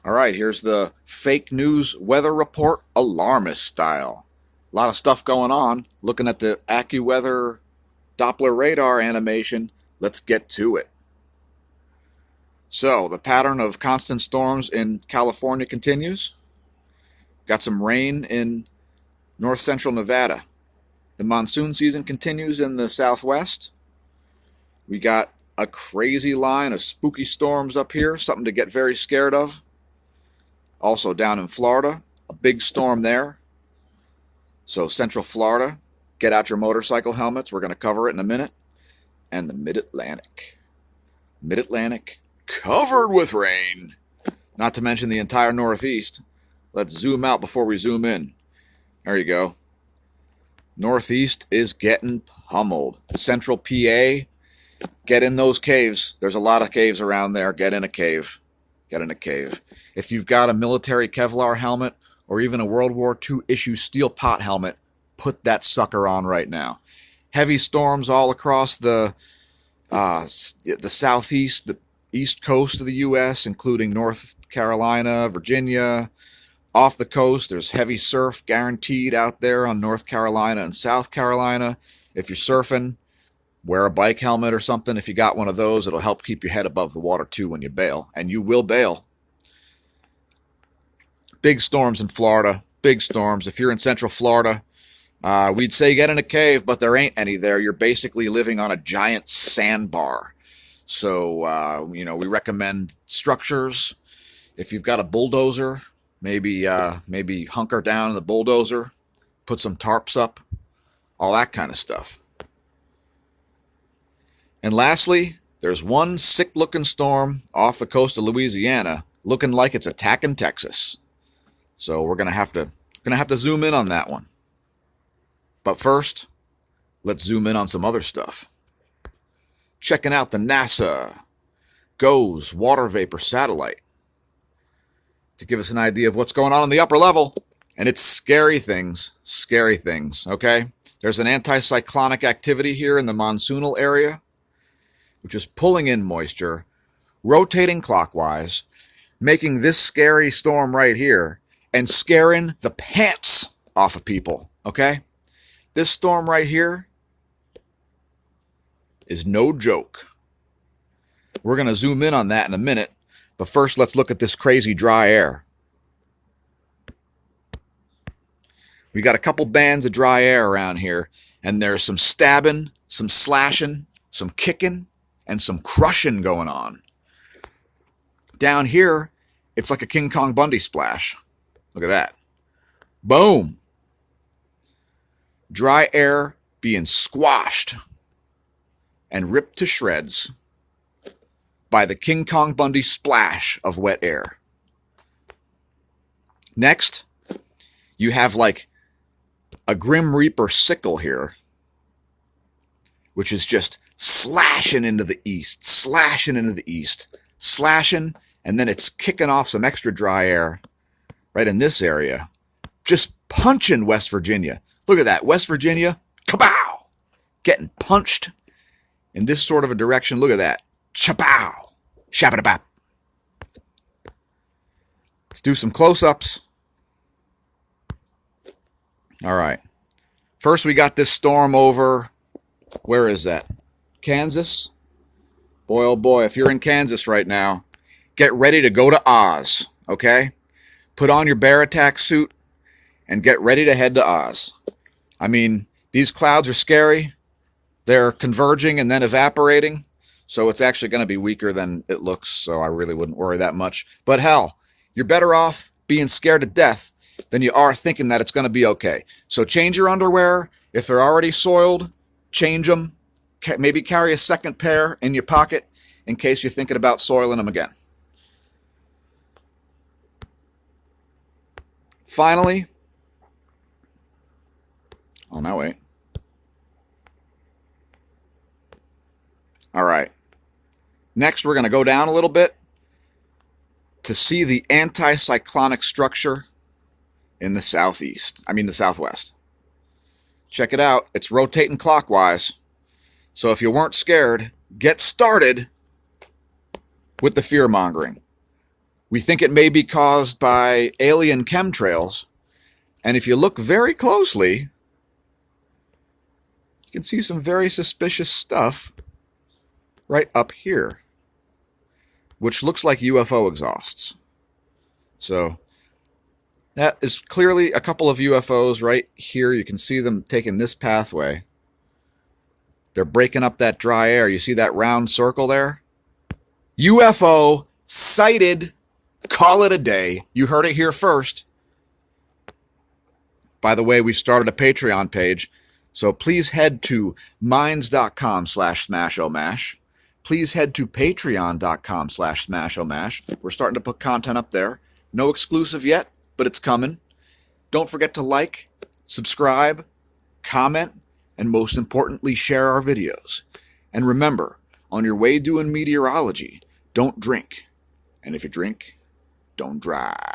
All right, here's the fake news weather report, Alarmist Style. A lot of stuff going on. Looking at the AccuWeather Doppler radar animation, let's get to it. So, the pattern of constant storms in California continues. Got some rain in north central Nevada. The monsoon season continues in the southwest. We got a crazy line of spooky storms up here, something to get very scared of. Also down in Florida, a big storm there. So Central Florida, get out your motorcycle helmets. We're going to cover it in a minute. And the Mid-Atlantic. Mid-Atlantic covered with rain. Not to mention the entire Northeast. Let's zoom out before we zoom in. There you go. Northeast is getting pummeled. Central PA, get in those caves. There's a lot of caves around there. Get in a cave. Get in a cave. If you've got a military Kevlar helmet or even a World War II issue steel pot helmet, put that sucker on right now. Heavy storms all across the southeast, the east coast of the U.S., including North Carolina, Virginia. Off the coast, there's heavy surf guaranteed out there on North Carolina and South Carolina. If you're surfing, wear a bike helmet or something. If you got one of those, it'll help keep your head above the water too when you bail. And you will bail. Big storms in Florida. Big storms. If you're in Central Florida, we'd say get in a cave, but there ain't any there. You're basically living on a giant sandbar. So, we recommend structures. If you've got a bulldozer, maybe hunker down in the bulldozer, put some tarps up, all that kind of stuff. And lastly, there's one sick-looking storm off the coast of Louisiana, looking like it's attacking Texas. So we're gonna have to zoom in on that one. But first, let's zoom in on some other stuff. Checking out the NASA GOES water vapor satellite to give us an idea of what's going on in the upper level. And it's scary things, okay? There's an anticyclonic activity here in the monsoonal area, which is pulling in moisture, rotating clockwise, making this scary storm right here, and scaring the pants off of people, okay? This storm right here is no joke. We're going to zoom in on that in a minute, but first let's look at this crazy dry air. We got a couple bands of dry air around here, and there's some stabbing, some slashing, some kicking, and some crushing going on. Down here, it's like a King Kong Bundy splash. Look at that. Boom. Dry air being squashed and ripped to shreds by the King Kong Bundy splash of wet air. Next, you have like a Grim Reaper sickle here, which is just slashing into the east, slashing, and then it's kicking off some extra dry air right in this area, just punching West Virginia. Look at that, West Virginia, kapow, getting punched in this sort of a direction. Look at that, chapow, shabba-da-bap. Let's do some close-ups. All right. First, we got this storm over, where is that? Kansas? Boy, oh boy, if you're in Kansas right now, get ready to go to Oz, okay? Put on your bear attack suit and get ready to head to Oz. I mean, these clouds are scary. They're converging and then evaporating, so it's actually going to be weaker than it looks, so I really wouldn't worry that much. But hell, you're better off being scared to death than you are thinking that it's going to be okay. So change your underwear. If they're already soiled, change them. Maybe carry a second pair in your pocket in case you're thinking about soiling them again. Finally, oh no, wait. All right. Next, we're going to go down a little bit to see the anticyclonic structure in the southwest. Check it out. It's rotating clockwise. So if you weren't scared, get started with the fear mongering. We think it may be caused by alien chemtrails, and if you look very closely, you can see some very suspicious stuff right up here, which looks like UFO exhausts. So that is clearly a couple of UFOs right here. You can see them taking this pathway. They're breaking up that dry air. You see that round circle there? UFO sighted. Call it a day. You heard it here first. By the way, we've started a Patreon page, so please head to minds.com/smashomash. Please head to patreon.com/smashomash. We're starting to put content up there. No exclusive yet, but it's coming. Don't forget to like, subscribe, comment, and most importantly, share our videos. And remember, on your way doing meteorology, don't drink. And if you drink, don't drive.